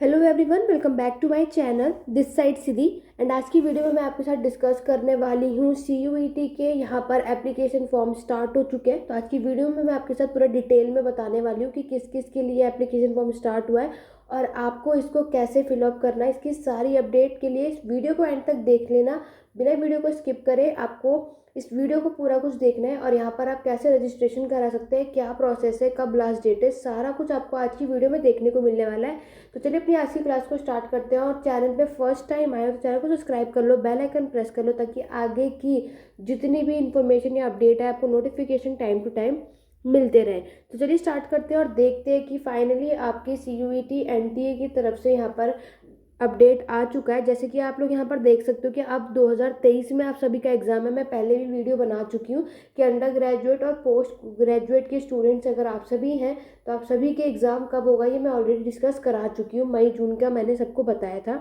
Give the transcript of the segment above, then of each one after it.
Hello everyone, welcome back to my channel this side Siddhi. And आज की video में मैं आपके साथ डिस्कस करने वाली हूँ सीयूईटी के यहाँ पर एप्लीकेशन फॉर्म स्टार्ट हो चुके हैं। तो आज की वीडियो में मैं आपके साथ पूरा डिटेल में बताने वाली हूँ कि किस किस के लिए एप्लीकेशन फॉर्म स्टार्ट हुआ है और आपको इसको कैसे फिलअप करना है। इसकी सारी अपडेट के लिए इस वीडियो को एंड तक देख लेना, बिना वीडियो को स्किप करे। आपको इस वीडियो को पूरा कुछ देखना है और यहाँ पर आप कैसे रजिस्ट्रेशन करा सकते हैं, क्या प्रोसेस है, कब लास्ट डेट है, सारा कुछ आपको आज की वीडियो में देखने को मिलने वाला है। तो चलिए अपनी आज की क्लास को स्टार्ट करते हैं। और चैनल पे फर्स्ट टाइम आए हो तो चैनल को सब्सक्राइब कर लो, बेल आइकन प्रेस कर लो, ताकि आगे की जितनी भी इंफॉर्मेशन या अपडेट है आपको नोटिफिकेशन टाइम टू टाइम मिलते रहे। तो चलिए स्टार्ट करते हैं और देखते हैं कि फाइनली आपकी सीयूईटी एनटीए की तरफ से यहाँ पर अपडेट आ चुका है। जैसे कि आप लोग यहाँ पर देख सकते हो कि अब 2023 में आप सभी का एग्जाम है। मैं पहले भी वीडियो बना चुकी हूँ कि अंडर ग्रेजुएट और पोस्ट ग्रेजुएट के स्टूडेंट्स अगर आप सभी हैं तो आप सभी के एग्ज़ाम कब होगा ये मैं ऑलरेडी डिस्कस करा चुकी हूँ। मई जून का मैंने सबको बताया था।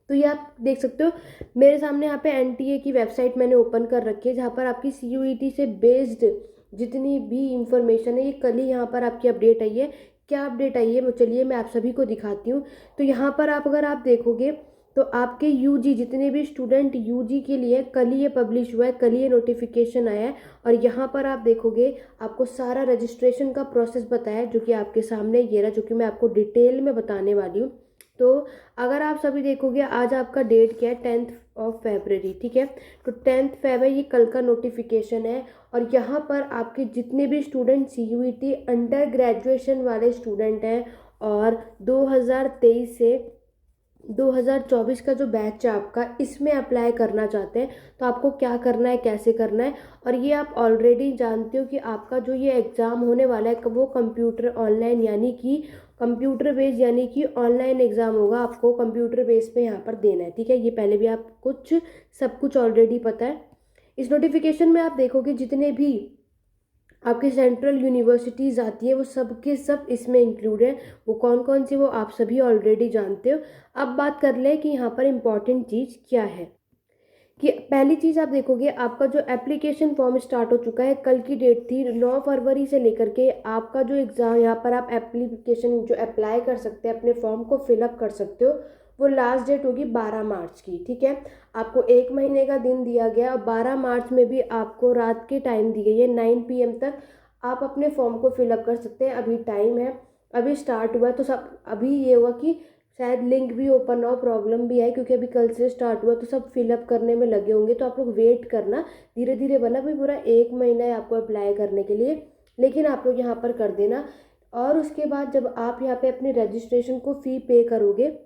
तो ये आप देख सकते हो मेरे सामने यहाँ पे एनटीए की वेबसाइट मैंने ओपन कर रखी है, जहाँ पर आपकी सीयूईटी से बेस्ड जितनी भी इंफॉर्मेशन है ये कल ही यहाँ पर आपकी अपडेट आई है। क्या अपडेट आई है चलिए मैं आप सभी को दिखाती हूँ। तो यहाँ पर अगर आप देखोगे तो आपके यूजी जितने भी स्टूडेंट यूजी के लिए कल ही ये पब्लिश हुआ है, कल ही ये नोटिफिकेशन आया है। और यहाँ पर आप देखोगे आपको सारा रजिस्ट्रेशन का प्रोसेस बताया है, जो कि आपके सामने ये रहा, जो कि मैं आपको डिटेल में बताने वाली हूँ। तो अगर आप सभी देखोगे आज आपका डेट क्या है, 10th ऑफ फेबररी, ठीक है। तो 10th फेबर ये कल का नोटिफिकेशन है। और यहाँ पर आपके जितने भी स्टूडेंट सीयूईटी अंडर ग्रेजुएशन वाले स्टूडेंट हैं और 2023 से 2024 का जो बैच है आपका इसमें अप्लाई करना चाहते हैं, तो आपको क्या करना है, कैसे करना है। और ये आप ऑलरेडी जानते हो कि आपका जो ये एग्ज़ाम होने वाला है वो कंप्यूटर ऑनलाइन यानी कि कंप्यूटर बेस्ड यानी कि ऑनलाइन एग्ज़ाम होगा। आपको कंप्यूटर बेस पे यहाँ पर देना है, ठीक है। ये पहले भी आप कुछ सब कुछ ऑलरेडी पता है। इस नोटिफिकेशन में आप देखोगे जितने भी आपकी सेंट्रल यूनिवर्सिटीज़ आती हैं वो सब के सब इसमें इंक्लूड है। वो कौन कौन सी वो आप सभी ऑलरेडी जानते हो। अब बात कर लें कि यहाँ पर इम्पॉर्टेंट चीज़ क्या है। कि पहली चीज़ आप देखोगे आपका जो एप्लीकेशन फॉर्म स्टार्ट हो चुका है। कल की डेट थी 9 फरवरी से लेकर के आपका जो एग्ज़ाम यहाँ पर आप एप्लीकेशन जो अप्लाई कर सकते हैं, अपने फॉर्म को फिलअप कर सकते हो, वो लास्ट डेट होगी 12 मार्च की, ठीक है। आपको 1 महीने का दिन दिया गया और 12 मार्च में भी आपको रात के टाइम दी गई है 9 PM तक आप अपने फॉर्म को फिलअप कर सकते हैं। अभी टाइम है, अभी स्टार्ट हुआ है। तो सब अभी ये हुआ कि शायद लिंक भी ओपन ना हो, प्रॉब्लम भी आए, क्योंकि अभी कल से स्टार्ट हुआ तो सब फिलअप करने में लगे होंगे। तो आप लोग वेट करना, धीरे धीरे बना, भी पूरा 1 महीना है आपको अप्लाई करने के लिए, लेकिन आप लोग यहाँ पर कर देना। और उसके बाद जब आप यहाँ पे अपने रजिस्ट्रेशन को फ़ी पे करोगे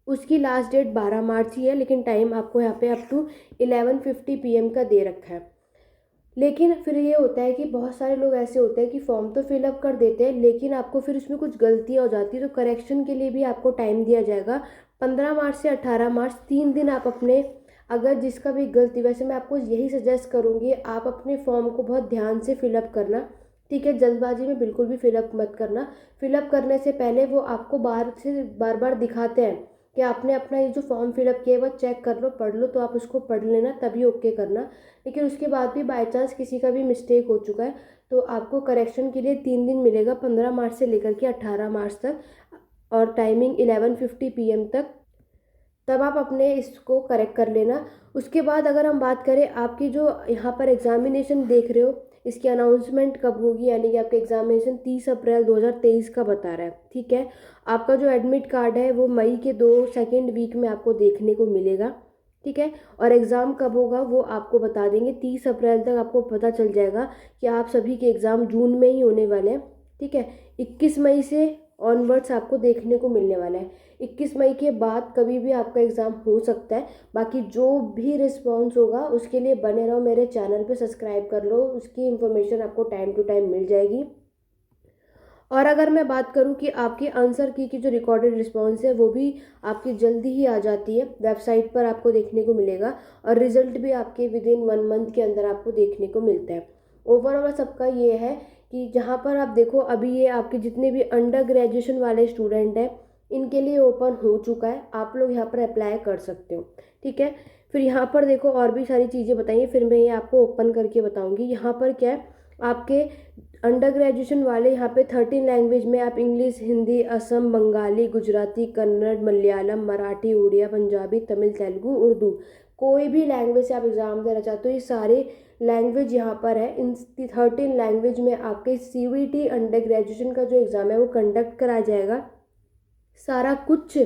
उसकी लास्ट डेट 12 मार्च ही है, लेकिन टाइम आपको यहाँ पे अप टू 11:50 PM का दे रखा है। लेकिन फिर ये होता है कि बहुत सारे लोग ऐसे होते हैं कि फॉर्म तो फिलअप कर देते हैं लेकिन आपको फिर उसमें कुछ गलतियाँ हो जाती है, तो करेक्शन के लिए भी आपको टाइम दिया जाएगा 15 मार्च से 18 मार्च, 3 दिन आप अपने अगर जिसका भी गलती, वैसे मैं आपको यही सजेस्ट करूँगी आप अपने फॉर्म को बहुत ध्यान से फिलअप करना, ठीक है। जल्दबाजी में बिल्कुल भी फिलअप मत करना। फिलअप करने से पहले वो आपको बार बार दिखाते हैं कि आपने अपना ये जो फॉर्म फिलअप किया है वो चेक कर लो, पढ़ लो, तो आप उसको पढ़ लेना तभी ओके करना। लेकिन उसके बाद भी बाई चांस किसी का भी मिस्टेक हो चुका है तो आपको करेक्शन के लिए 3 दिन मिलेगा, 15 मार्च से लेकर के 18 मार्च तक, और टाइमिंग 11:50 PM तक। तब आप अपने इसको करेक्ट कर लेना। उसके बाद अगर हम बात करें आपकी जो यहाँ पर एग्जामिनेशन देख रहे हो इसकी अनाउंसमेंट कब होगी, यानी कि आपका एग्जामिनेशन 30 अप्रैल 2023 का बता रहा है, ठीक है। आपका जो एडमिट कार्ड है वो मई के 2 वीक में आपको देखने को मिलेगा, ठीक है। और एग्ज़ाम कब होगा वो आपको बता देंगे, 30 अप्रैल तक आपको पता चल जाएगा कि आप सभी के एग्ज़ाम जून में ही होने वाले हैं, ठीक है। 21 मई से ऑनवर्ड्स आपको देखने को मिलने वाला है। 21 मई के बाद कभी भी आपका एग्ज़ाम हो सकता है। बाकी जो भी रिस्पॉन्स होगा उसके लिए बने रहो, मेरे चैनल पे सब्सक्राइब कर लो, उसकी इन्फॉर्मेशन आपको टाइम टू टाइम मिल जाएगी। और अगर मैं बात करूं कि आपके आंसर की जो रिकॉर्डेड रिस्पॉन्स है वो भी आपकी जल्दी ही आ जाती है, वेबसाइट पर आपको देखने को मिलेगा। और रिजल्ट भी आपके विद इन 1 मंथ के अंदर आपको देखने को मिलता है। ओवरऑल सबका ये है कि जहाँ पर आप देखो अभी ये आपके जितने भी अंडर ग्रेजुएशन वाले स्टूडेंट हैं इनके लिए ओपन हो चुका है, आप लोग यहाँ पर अप्लाई कर सकते हो, ठीक है। फिर यहाँ पर देखो और भी सारी चीज़ें बताइए, फिर मैं ये आपको ओपन करके बताऊँगी। यहाँ पर क्या है आपके अंडर ग्रेजुएशन वाले यहाँ पे 13 लैंग्वेज में आप इंग्लिश, हिंदी, असम, बंगाली, गुजराती, कन्नड़, मलयालम, मराठी, उड़िया, पंजाबी, तमिल, तेलुगु, उर्दू, कोई भी लैंग्वेज से आप एग्ज़ाम देना चाहते हो, ये सारे लैंग्वेज यहाँ पर है। इन 13 लैंग्वेज में आपके CUET अंडर ग्रेजुएशन का जो एग्ज़ाम है वो कंडक्ट कराया जाएगा। सारा कुछ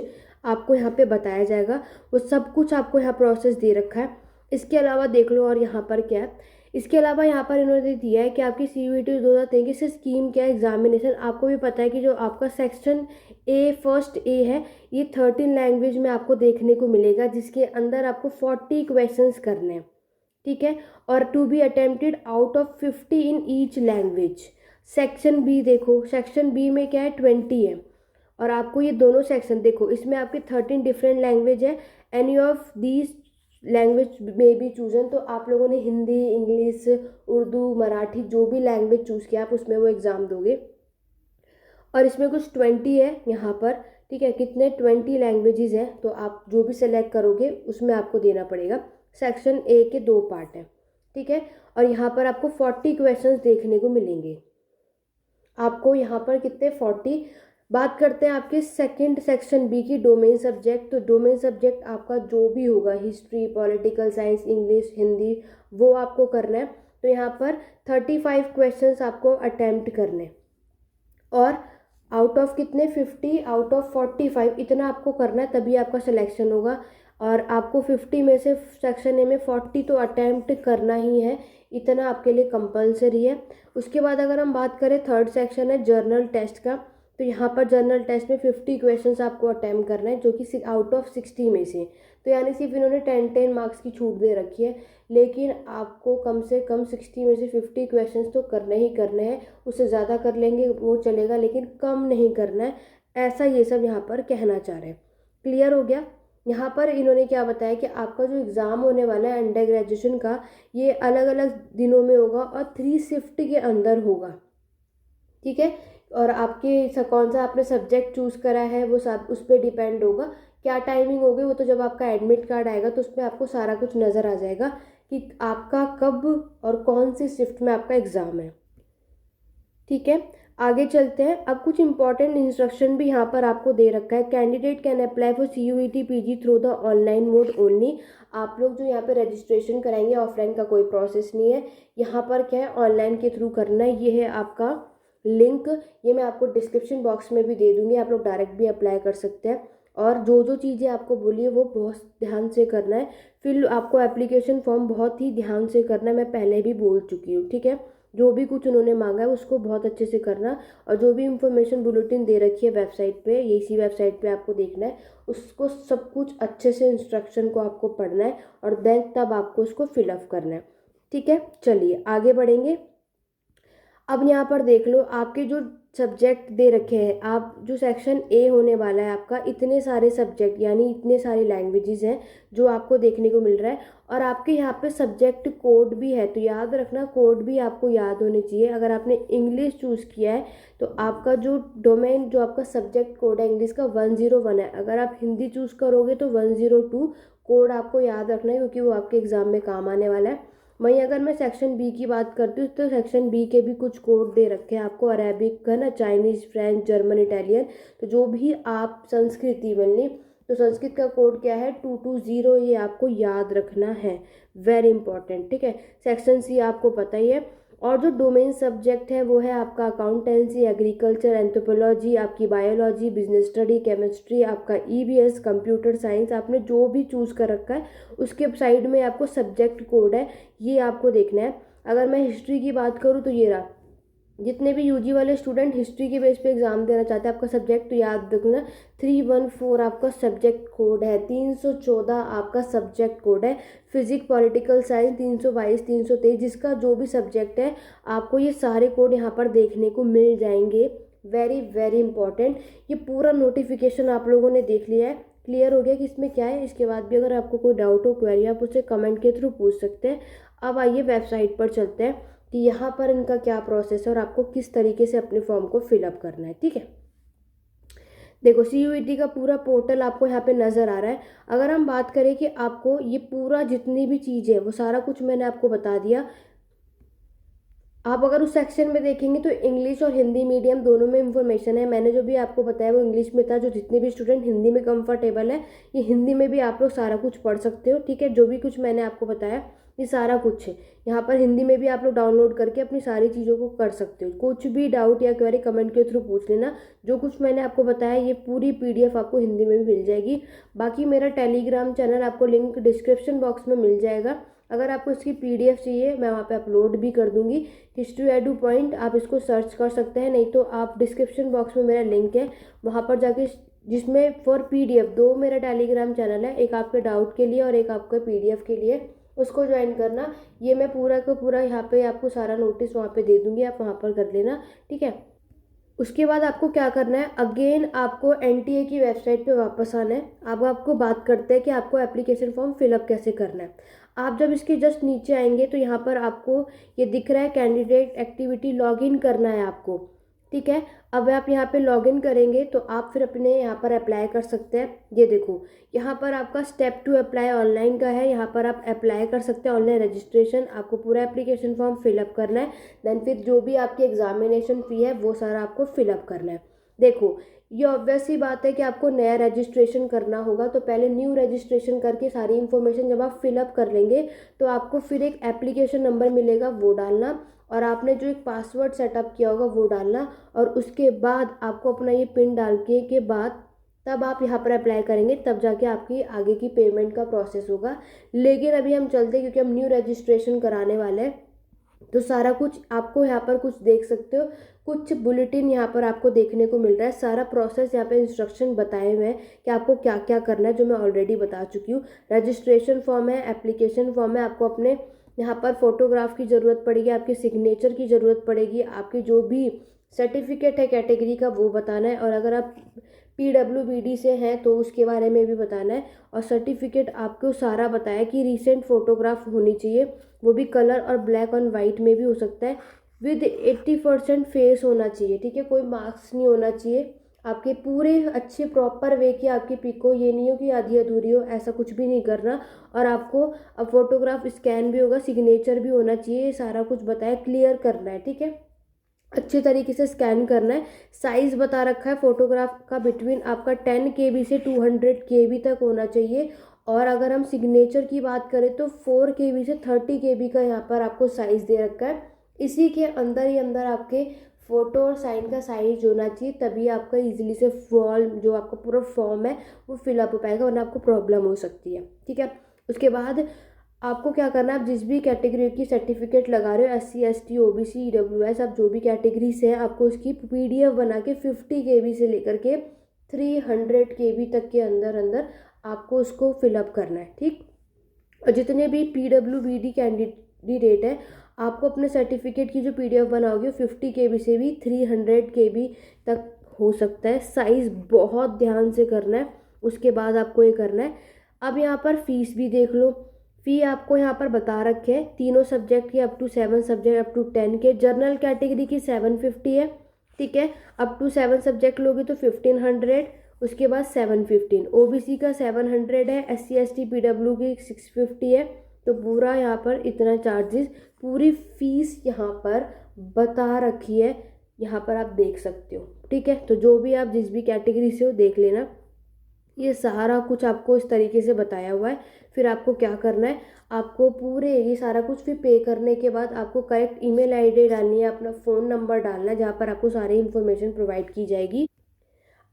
आपको यहाँ पे बताया जाएगा, वो सब कुछ आपको यहाँ प्रोसेस दे रखा है। इसके अलावा देख लो और यहाँ पर क्या है, इसके अलावा यहाँ पर इन्होंने दिया है कि आपकी CUET 2023 से स्कीम क्या है, एग्जामिनेशन। आपको भी पता है कि जो आपका सेक्शन ए फर्स्ट ए है ये 13 लैंग्वेज में आपको देखने को मिलेगा, जिसके अंदर आपको 40 क्वेश्चंस करने हैं, ठीक है, और to be attempted out of 50 in each language. Section B देखो, सेक्शन बी में क्या है 20 है, और आपको ये दोनों सेक्शन देखो, इसमें आपके 13 डिफरेंट लैंग्वेज है। एनी ऑफ दीज लैंग्वेज में बी चूजन, तो आप लोगों ने हिंदी, इंग्लिश, उर्दू, मराठी, जो भी लैंग्वेज चूज़ किया आप उसमें वो एग्ज़ाम दोगे। और इसमें कुछ 20 है यहाँ पर, ठीक है, कितने 20 लैंग्वेजेस हैं, तो आप जो भी सेलेक्ट करोगे उसमें आपको देना पड़ेगा। सेक्शन ए के 2 पार्ट हैं, ठीक है, और यहाँ पर आपको 40 क्वेश्चंस देखने को मिलेंगे। आपको यहाँ पर कितने 40। बात करते हैं आपके सेकंड सेक्शन बी की, डोमेन सब्जेक्ट। तो डोमेन सब्जेक्ट आपका जो भी होगा, history, political science, English, Hindi, वो आपको करना है। तो यहाँ पर 35 क्वेश्चंस आपको अटेम्प्ट करने, और आउट ऑफ कितने 50 आउट ऑफ 45 इतना आपको करना है, तभी आपका सिलेक्शन होगा। और आपको 50 में से सेक्शन ए में 40 तो अटेम्प्ट करना ही है, इतना आपके लिए कंपलसरी है। उसके बाद अगर हम बात करें थर्ड सेक्शन है जर्नल टेस्ट का, तो यहाँ पर जर्नल टेस्ट में 50 क्वेश्चंस आपको अटेम्प्ट करना है, जो कि आउट ऑफ 60 में से। तो यानी सिर्फ इन्होंने 10 मार्क्स की छूट दे रखी है, लेकिन आपको कम से कम 60 में से 50 क्वेश्चंस तो करने ही करने हैं। उससे ज़्यादा कर लेंगे वो चलेगा, लेकिन कम नहीं करना है, ऐसा ये सब यहाँ पर कहना चाह रहे हैं। क्लियर हो गया। यहाँ पर इन्होंने क्या बताया कि आपका जो एग्ज़ाम होने वाला है अंडर ग्रेजुएशन का, ये अलग अलग दिनों में होगा और 3 शिफ्ट के अंदर होगा, ठीक है। और आपके कौन सा आपने सब्जेक्ट चूज़ करा है वो सब उस पर डिपेंड होगा, क्या टाइमिंग होगी वो तो जब आपका एडमिट कार्ड आएगा तो उसमें आपको सारा कुछ नज़र आ जाएगा कि आपका कब और कौन सी शिफ्ट में आपका एग्ज़ाम है, ठीक है। आगे चलते हैं। अब कुछ इंपॉर्टेंट इंस्ट्रक्शन भी यहाँ पर आपको दे रखा है। Candidate can apply for CUET PG through the online mode only. आप लोग जो यहाँ पे रजिस्ट्रेशन कराएंगे, ऑफलाइन का कोई प्रोसेस नहीं है, यहाँ पर क्या है ऑनलाइन के थ्रू करना है। ये है आपका लिंक, ये मैं आपको डिस्क्रिप्शन बॉक्स में भी दे दूँगी, आप लोग डायरेक्ट भी अप्लाई कर सकते हैं। और जो जो चीज़ें आपको बोली है वो बहुत ध्यान से करना है। फिर आपको एप्लीकेशन फॉर्म बहुत ही ध्यान से करना है, मैं पहले भी बोल चुकी हूँ, ठीक है। जो भी कुछ उन्होंने मांगा है उसको बहुत अच्छे से करना, और जो भी इंफॉर्मेशन बुलेटिन दे रखी है वेबसाइट पे, इसी वेबसाइट पे आपको देखना है, उसको सब कुछ अच्छे से इंस्ट्रक्शन को आपको पढ़ना है, और देन तब आपको उसको फिलअप करना है, ठीक है। चलिए आगे बढ़ेंगे। अब यहाँ पर देख लो आपके जो सब्जेक्ट दे रखे हैं, आप जो सेक्शन ए होने वाला है आपका, इतने सारे सब्जेक्ट यानी इतने सारे लैंग्वेजेस हैं जो आपको देखने को मिल रहा है, और आपके यहाँ पे सब्जेक्ट कोड भी है। तो याद रखना, कोड भी आपको याद होने चाहिए। अगर आपने इंग्लिश चूज़ किया है तो आपका जो डोमेन जो आपका सब्जेक्ट कोड है इंग्लिश का 101 है। अगर आप हिंदी चूज़ करोगे तो 102 कोड आपको याद रखना है, क्योंकि वो आपके एग्ज़ाम में काम आने वाला है। वहीं अगर मैं सेक्शन बी की बात करती हूँ तो सेक्शन बी के भी कुछ कोड दे रखे हैं आपको, अरेबिक है ना, चाइनीज़, फ्रेंच, जर्मन, इटालियन। तो जो भी आप संस्कृति बननी, तो संस्कृत का कोड क्या है 220, ये आपको याद रखना है, वेरी इंपॉर्टेंट, ठीक है। सेक्शन सी आपको पता ही है। और जो डोमेन सब्जेक्ट है वो है आपका अकाउंटेंसी, एग्रीकल्चर, एंथ्रोपोलॉजी, आपकी बायोलॉजी, बिजनेस स्टडी, केमिस्ट्री, आपका EVS, कंप्यूटर साइंस। आपने जो भी चूज़ कर रखा है उसके साइड में आपको सब्जेक्ट कोड है, ये आपको देखना है। अगर मैं हिस्ट्री की बात करूँ तो ये रहा, जितने भी UG वाले स्टूडेंट हिस्ट्री के बेस पे एग्जाम देना चाहते हैं, आपका सब्जेक्ट तो याद रखना 314 आपका सब्जेक्ट कोड है, 314 आपका सब्जेक्ट कोड है। फिजिक्स, पॉलिटिकल साइंस 322, 323, जिसका जो भी सब्जेक्ट है आपको ये सारे कोड यहाँ पर देखने को मिल जाएंगे। Very very important. ये पूरा नोटिफिकेशन आप लोगों ने देख लिया है, क्लियर हो गया कि इसमें क्या है। इसके बाद भी अगर आपको कोई डाउट हो, क्वेरी, आप उससे कमेंट के थ्रू पूछ सकते हैं। अब आइए वेबसाइट पर चलते हैं कि यहाँ पर इनका क्या प्रोसेस है और आपको किस तरीके से अपने फॉर्म को फिलअप करना है, ठीक है। देखो CUET का पूरा पोर्टल आपको यहाँ पे नज़र आ रहा है। अगर हम बात करें कि आपको ये पूरा जितनी भी चीज़ है वो सारा कुछ मैंने आपको बता दिया। आप अगर उस सेक्शन में देखेंगे तो इंग्लिश और हिंदी मीडियम दोनों में इंफॉर्मेशन है। मैंने जो भी आपको बताया वो इंग्लिश में था। जो जितने भी स्टूडेंट हिंदी में कंफर्टेबल है, ये हिंदी में भी आप लोग सारा कुछ पढ़ सकते हो, ठीक है। जो भी कुछ मैंने आपको बताया ये सारा कुछ है यहाँ पर हिंदी में भी, आप लोग डाउनलोड करके अपनी सारी चीज़ों को कर सकते हो। कुछ भी डाउट या क्वेरी कमेंट के थ्रू पूछ लेना। जो कुछ मैंने आपको बताया ये पूरी PDF आपको हिंदी में भी मिल जाएगी। बाकी मेरा टेलीग्राम चैनल आपको लिंक डिस्क्रिप्शन बॉक्स में मिल जाएगा। अगर आपको इसकी PDF चाहिए मैं वहाँ पे अपलोड भी कर दूँगी। हिस्ट्री एडू पॉइंट आप इसको सर्च कर सकते हैं, नहीं तो आप डिस्क्रिप्शन बॉक्स में मेरा लिंक है वहाँ पर जाके, जिसमें फॉर PDF दो मेरा टेलीग्राम चैनल है, एक आपके डाउट के लिए और एक आपके PDF के लिए, उसको ज्वाइन करना। ये मैं पूरा का पूरा यहाँ पे आपको सारा नोटिस वहाँ पे दे दूँगी, आप वहाँ पर कर लेना, ठीक है। उसके बाद आपको क्या करना है, अगेन आपको NTA की वेबसाइट पे वापस आना है। अब आपको बात करते हैं कि आपको एप्लीकेशन फॉर्म फिलअप कैसे करना है। आप जब इसके जस्ट नीचे आएंगे तो यहाँ पर आपको ये दिख रहा है कैंडिडेट एक्टिविटी, लॉगिन करना है आपको, ठीक है। अब आप यहाँ पे लॉगिन करेंगे तो आप फिर अपने यहाँ पर अप्लाई कर सकते हैं। ये देखो यहाँ पर आपका स्टेप 2 अप्लाई ऑनलाइन का है, यहाँ पर आप अप्लाई कर सकते हैं ऑनलाइन रजिस्ट्रेशन। आपको पूरा एप्लीकेशन फॉर्म फिलअप करना है, देन फिर जो भी आपकी एग्जामिनेशन फ़ी है वो सारा आपको फिलअप करना है। देखो ये ऑब्वियस ही बात है कि आपको नया रजिस्ट्रेशन करना होगा, तो पहले न्यू रजिस्ट्रेशन करके सारी इन्फॉर्मेशन जब आप फिलअप कर लेंगे तो आपको फिर एक एप्लीकेशन नंबर मिलेगा, वो डालना, और आपने जो एक पासवर्ड सेटअप किया होगा वो डालना, और उसके बाद आपको अपना ये पिन डाल के बाद तब आप यहाँ पर अप्लाई करेंगे, तब जाके आपकी आगे की पेमेंट का प्रोसेस होगा। लेकिन अभी हम चलते हैं क्योंकि हम न्यू रजिस्ट्रेशन कराने वाले हैं, तो सारा कुछ आपको यहाँ पर कुछ देख सकते हो, कुछ बुलेटिन यहाँ पर आपको देखने को मिल रहा है। सारा प्रोसेस यहाँ पे इंस्ट्रक्शन बताए हुए हैं कि आपको क्या क्या करना है, जो मैं ऑलरेडी बता चुकी हूँ। रजिस्ट्रेशन फॉर्म है, एप्लीकेशन फॉर्म है, आपको अपने यहाँ पर फोटोग्राफ की ज़रूरत पड़ेगी, आपके सिग्नेचर की ज़रूरत पड़ेगी, आपकी जो भी सर्टिफिकेट है कैटेगरी का वो बताना है, और अगर आप PWBD से हैं तो उसके बारे में भी बताना है। और सर्टिफिकेट आपको सारा बताया कि रीसेंट फोटोग्राफ होनी चाहिए, वो भी कलर और ब्लैक एंड वाइट में भी हो सकता है, विद 80% फेस होना चाहिए, ठीक है। कोई मार्क्स नहीं होना चाहिए, आपके पूरे अच्छे प्रॉपर वे की आपकी पिक हो, ये नहीं हो कि आधी अधूरी हो, ऐसा कुछ भी नहीं करना। और आपको अब फोटोग्राफ स्कैन भी होगा, सिग्नेचर भी होना चाहिए, ये सारा कुछ बताया, क्लियर करना है, ठीक है। अच्छे तरीके से स्कैन करना है। साइज़ बता रखा है फोटोग्राफ का, बिटवीन आपका 10 KB से 200 KB तक होना चाहिए। और अगर हम सिग्नेचर की बात करें तो 4 KB से 30 KB का यहाँ पर आपको साइज़ दे रखा है। इसी के अंदर ही अंदर आपके फ़ोटो और साइन का साइज होना चाहिए, तभी आपका इजीली से फॉर्म, जो आपका पूरा फॉर्म है वो फिलअप हो पाएगा, वरना आपको प्रॉब्लम हो सकती है, ठीक है। उसके बाद आपको क्या करना है, आप जिस भी कैटेगरी की सर्टिफिकेट लगा रहे हो, SC ST OBC EWS, आप जो भी कैटेगरी से है, आपको उसकी PDF बना के 50 KB से लेकर के 300 KB तक के अंदर अंदर आपको उसको फिलअप करना है, ठीक। और जितने भी PWBD कैंडिडेट है, आपको अपने सर्टिफिकेट की जो PDF बनाओगे 50 KB से भी 300 KB तक हो सकता है। साइज़ बहुत ध्यान से करना है, उसके बाद आपको ये करना है। अब यहाँ पर फीस भी देख लो, फ़ी आपको यहाँ पर बता रखे हैं, तीनों सब्जेक्ट की up to 7 subject up to 10 के। जनरल कैटेगरी की 750 है, ठीक है। अप टू 7 सब्जेक्ट लोगे तो 1500, उसके बाद 715। OBC का 700 है, SC ST PW की 650 है। तो पूरा यहाँ पर इतना चार्जेस, पूरी फीस यहाँ पर बता रखी है, यहाँ पर आप देख सकते हो, ठीक है। तो जो भी आप जिस भी कैटेगरी से हो देख लेना, ये सारा कुछ आपको इस तरीके से बताया हुआ है। फिर आपको क्या करना है, आपको पूरे ये सारा कुछ फिर पे करने के बाद आपको करेक्ट ईमेल आईडी डालनी है, अपना फ़ोन नंबर डालना है, जहाँ पर आपको सारी इन्फॉर्मेशन प्रोवाइड की जाएगी।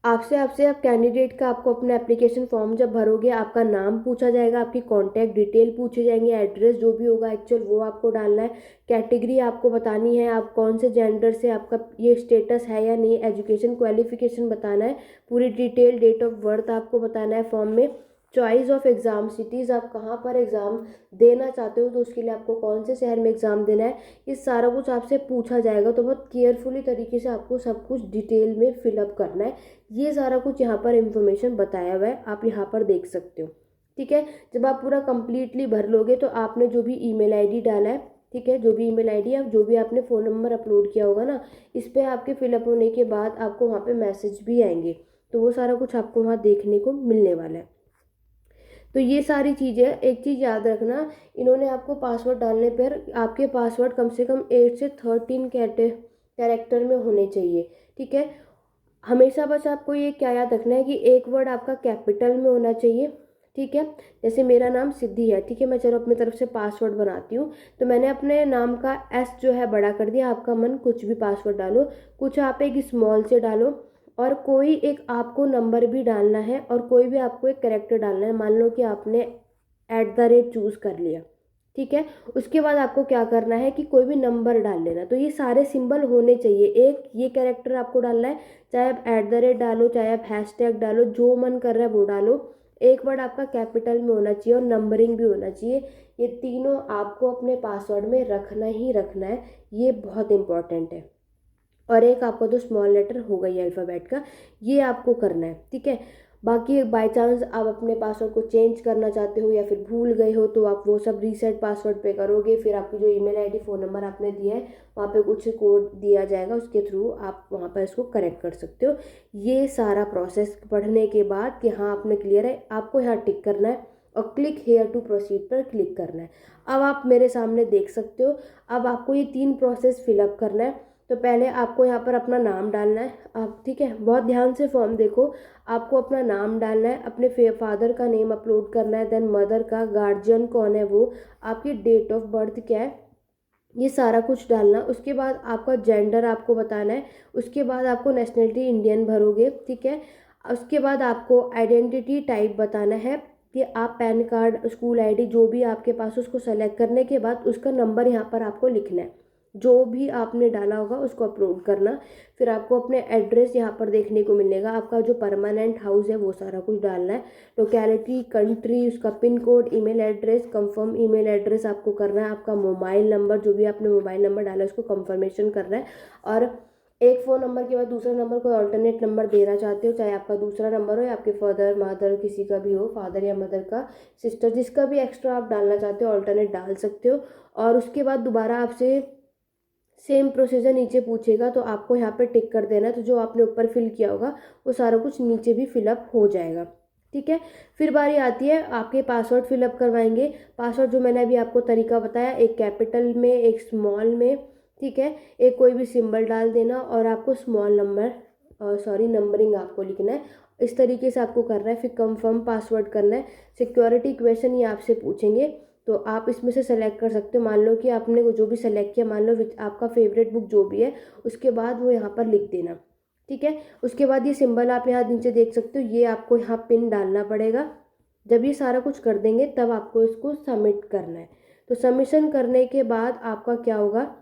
आपसे आपसे आप कैंडिडेट का, आपको अपना एप्लीकेशन फॉर्म जब भरोगे आपका नाम पूछा जाएगा, आपकी कॉन्टैक्ट डिटेल पूछे जाएंगे, एड्रेस जो भी होगा एक्चुअल वो आपको डालना है। कैटेगरी आपको बतानी है, आप कौन से जेंडर से, आपका ये स्टेटस है या नहीं, एजुकेशन क्वालिफिकेशन बताना है, पूरी डिटेल, डेट ऑफ बर्थ आपको बताना है फॉर्म में। चॉइस ऑफ एग्ज़ाम सिटीज़, आप कहाँ पर एग्ज़ाम देना चाहते हो, तो उसके लिए आपको कौन से शहर में एग्ज़ाम देना है, ये सारा कुछ आपसे पूछा जाएगा। तो बहुत केयरफुली तरीके से आपको सब कुछ डिटेल में फिलअप करना है। ये सारा कुछ यहाँ पर इंफॉर्मेशन बताया हुआ है, आप यहाँ पर देख सकते हो, ठीक है। जब आप पूरा कंप्लीटली भर लोगे तो आपने जो भी ईमेल आईडी डाला है, ठीक है, जो भी ईमेल आईडी है, जो भी आपने फ़ोन नंबर अपलोड किया होगा ना, इस पर आपके फिलअप होने के बाद आपको वहाँ पे मैसेज भी आएंगे, तो वो सारा कुछ आपको वहाँ देखने को मिलने वाला है। तो ये सारी चीज़ें, एक चीज़ याद रखना, इन्होंने आपको पासवर्ड डालने पर आपके पासवर्ड कम से कम 8 से 13 कैरेक्टर में होने चाहिए, ठीक है। हमेशा बस आपको ये क्या याद रखना है कि एक वर्ड आपका कैपिटल में होना चाहिए, ठीक है। जैसे मेरा नाम सिद्धि है, ठीक है, मैं चलो अपनी तरफ से पासवर्ड बनाती हूँ, तो मैंने अपने नाम का एस जो है बड़ा कर दिया। आपका मन, कुछ भी पासवर्ड डालो, कुछ आप एक स्मॉल से डालो, और कोई एक आपको नंबर भी डालना है, और कोई भी आपको एक कैरेक्टर डालना है। मान लो कि आपने @ चूज़ कर लिया, ठीक है। उसके बाद आपको क्या करना है कि कोई भी नंबर डाल लेना। तो ये सारे सिंबल होने चाहिए। एक ये कैरेक्टर आपको डालना है, चाहे आप डालो, चाहे आप हैशटैग डालो, जो मन कर रहा है वो डालो। एक वर्ड आपका कैपिटल में होना चाहिए और नंबरिंग भी होना चाहिए। ये तीनों आपको अपने पासवर्ड में रखना ही रखना है, ये बहुत इंपॉर्टेंट है। और एक आपका जो स्मॉल लेटर होगा ये अल्फ़ाबेट का, ये आपको करना है, ठीक है। बाकी बाय चांस आप अपने पासवर्ड को चेंज करना चाहते हो या फिर भूल गए हो, तो आप वो सब रीसेट पासवर्ड पे करोगे। फिर आपकी जो ईमेल आईडी, फ़ोन नंबर आपने दिया है, वहाँ पे कुछ कोड दिया जाएगा, उसके थ्रू आप वहाँ पर इसको करेक्ट कर सकते हो। ये सारा प्रोसेस पढ़ने के बाद कि हाँ आपने क्लियर है, आपको यहाँ टिक करना है और क्लिक हेयर टू प्रोसीड पर क्लिक करना है। अब आप मेरे सामने देख सकते हो, अब आपको ये 3 प्रोसेस फिलअप करना है। तो पहले आपको यहाँ पर अपना नाम डालना है, आप, ठीक है, बहुत ध्यान से फॉर्म देखो। आपको अपना नाम डालना है, अपने फादर का नेम अपलोड करना है, देन मदर का, गार्जियन कौन है वो, आपकी डेट ऑफ बर्थ क्या है, ये सारा कुछ डालना। उसके बाद आपका जेंडर आपको बताना है। उसके बाद आपको नेशनलिटी इंडियन भरोगे, ठीक है। उसके बाद आपको आइडेंटिटी टाइप बताना है कि आप पैन कार्ड, स्कूल आईडी जो भी आपके पास, उसको सेलेक्ट करने के बाद उसका नंबर यहाँ पर आपको लिखना है। जो भी आपने डाला होगा उसको अपलोड करना। फिर आपको अपने एड्रेस यहाँ पर देखने को मिलेगा, आपका जो परमानेंट हाउस है वो सारा कुछ डालना है। लोकेलिटी, कंट्री, उसका pin code, email address, confirm email address आपको करना है। आपका मोबाइल नंबर, जो भी आपने मोबाइल नंबर डाला है उसको कंफर्मेशन करना है। और एक फ़ोन नंबर के बाद दूसरा नंबर, कोई ऑल्टरनेट नंबर देना चाहते हो, चाहे आपका दूसरा नंबर हो या आपके फादर मदर किसी का भी हो, फादर या मदर का, सिस्टर, जिसका भी एक्स्ट्रा आप डालना चाहते हो ऑल्टरनेट डाल सकते हो। और उसके बाद दोबारा आपसे सेम प्रोसीजर नीचे पूछेगा, तो आपको यहाँ पे टिक कर देना है। तो जो आपने ऊपर फिल किया होगा वो सारा कुछ नीचे भी फिलअप हो जाएगा, ठीक है। फिर बारी आती है आपके पासवर्ड फिलअप करवाएंगे। पासवर्ड जो मैंने अभी आपको तरीका बताया, एक कैपिटल में, एक स्मॉल में, ठीक है। एक कोई भी सिंबल डाल देना और आपको स्मॉल नंबरिंग आपको लिखना है। इस तरीके से आपको करना है। फिर कंफर्म पासवर्ड करना है। सिक्योरिटी क्वेश्चन ये आपसे पूछेंगे, तो आप इसमें से सेलेक्ट कर सकते हो। मान लो कि आपने वो जो भी सेलेक्ट किया, मान लो आपका फेवरेट बुक जो भी है, उसके बाद वो यहाँ पर लिख देना, ठीक है। उसके बाद ये सिंबल आप यहाँ नीचे देख सकते हो, ये आपको यहाँ पिन डालना पड़ेगा। जब ये सारा कुछ कर देंगे तब आपको इसको सबमिट करना है। तो सबमिशन करने के बाद आपका क्या होगा,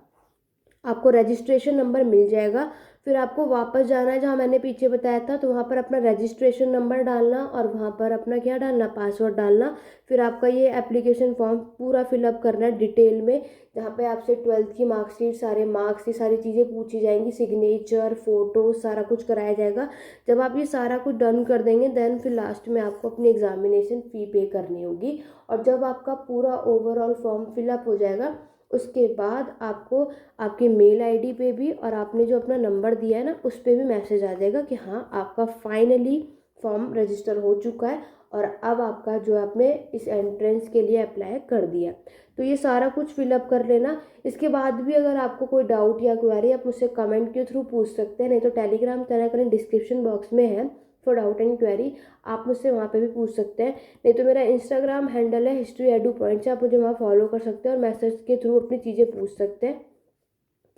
आपको रजिस्ट्रेशन नंबर मिल जाएगा। फिर आपको वापस जाना है जहाँ मैंने पीछे बताया था, तो वहाँ पर अपना रजिस्ट्रेशन नंबर डालना और वहाँ पर अपना क्या डालना, पासवर्ड डालना। फिर आपका ये एप्लीकेशन फॉर्म पूरा फिलअप करना है डिटेल में, जहाँ पे आपसे 12th की मार्कशीट, सारे मार्क्स, ये सारी चीज़ें पूछी जाएंगी, सिग्नेचर, फोटो, सारा कुछ कराया जाएगा। जब आप ये सारा कुछ डन कर देंगे, देन फिर लास्ट में आपको अपनी एग्जामिनेशन फ़ी पे करनी होगी। और जब आपका पूरा ओवरऑल फॉर्म फिलअप हो जाएगा, उसके बाद आपको आपके मेल आईडी पे भी और आपने जो अपना नंबर दिया है ना, उस पर भी मैसेज आ जाएगा कि हाँ आपका फाइनली फॉर्म रजिस्टर हो चुका है और अब आपका जो आपने इस एंट्रेंस के लिए अप्लाई कर दिया। तो ये सारा कुछ फिलअप कर लेना। इसके बाद भी अगर आपको कोई डाउट या क्वेरी, आप मुझसे कमेंट के थ्रू पूछ सकते हैं, नहीं तो टेलीग्राम चैनल का लिंक डिस्क्रिप्शन बॉक्स में है फॉर डाउट एंड क्वेरी, आप मुझसे वहाँ पे भी पूछ सकते हैं। नहीं तो मेरा इंस्टाग्राम हैंडल है हिस्ट्री एडू पॉइंट्स, आप मुझे वहाँ फॉलो कर सकते हैं और मैसेज के थ्रू अपनी चीज़ें पूछ सकते हैं,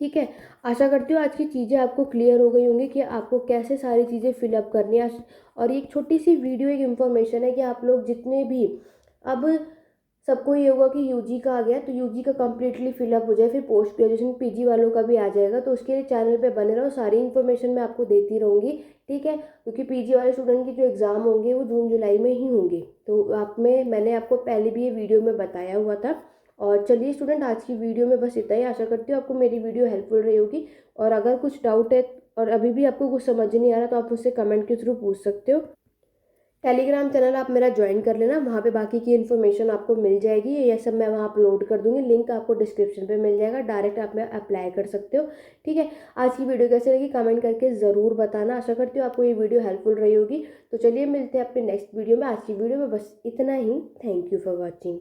ठीक है। आशा करती हूँ आज की चीज़ें आपको क्लियर हो गई होंगी कि आपको कैसे सारी चीज़ें फिलअप करनी है। और एक छोटी सी वीडियो, एक इन्फॉर्मेशन है कि आप लोग जितने भी, अब सबको ये होगा कि यूजी का आ गया, तो यूजी का कम्प्लीटली फिलअप हो जाए, फिर पोस्ट ग्रेजुएशन पीजी वालों का भी आ जाएगा। तो उसके लिए चैनल पे बने रहो, सारी इन्फॉर्मेशन मैं आपको देती रहूँगी, ठीक है। क्योंकि पीजी वाले स्टूडेंट की जो एग्ज़ाम होंगे वो जून जुलाई में ही होंगे, तो मैंने आपको पहले भी ये वीडियो में बताया हुआ था। और चलिए स्टूडेंट, आज की वीडियो में बस इतना ही। आशा करती हूँ आपको मेरी वीडियो हेल्पफुल रही होगी। और अगर कुछ डाउट है और अभी भी आपको कुछ समझ नहीं आ रहा, तो आप मुझसे कमेंट के थ्रू पूछ सकते हो। टेलीग्राम चैनल आप मेरा ज्वाइन कर लेना, वहाँ पे बाकी की इन्फॉर्मेशन आपको मिल जाएगी, ये सब मैं वहाँ अपलोड कर दूँगी, लिंक आपको डिस्क्रिप्शन पे मिल जाएगा, डायरेक्ट आप में अप्लाई कर सकते हो। ठीक है, आज की वीडियो कैसे लगी कमेंट करके ज़रूर बताना, आशा करती हूँ आपको ये वीडियो हेल्पफुल रही होगी। तो चलिए मिलते हैं अपने नेक्स्ट वीडियो में, आज की वीडियो में बस इतना ही। Thank you for watching.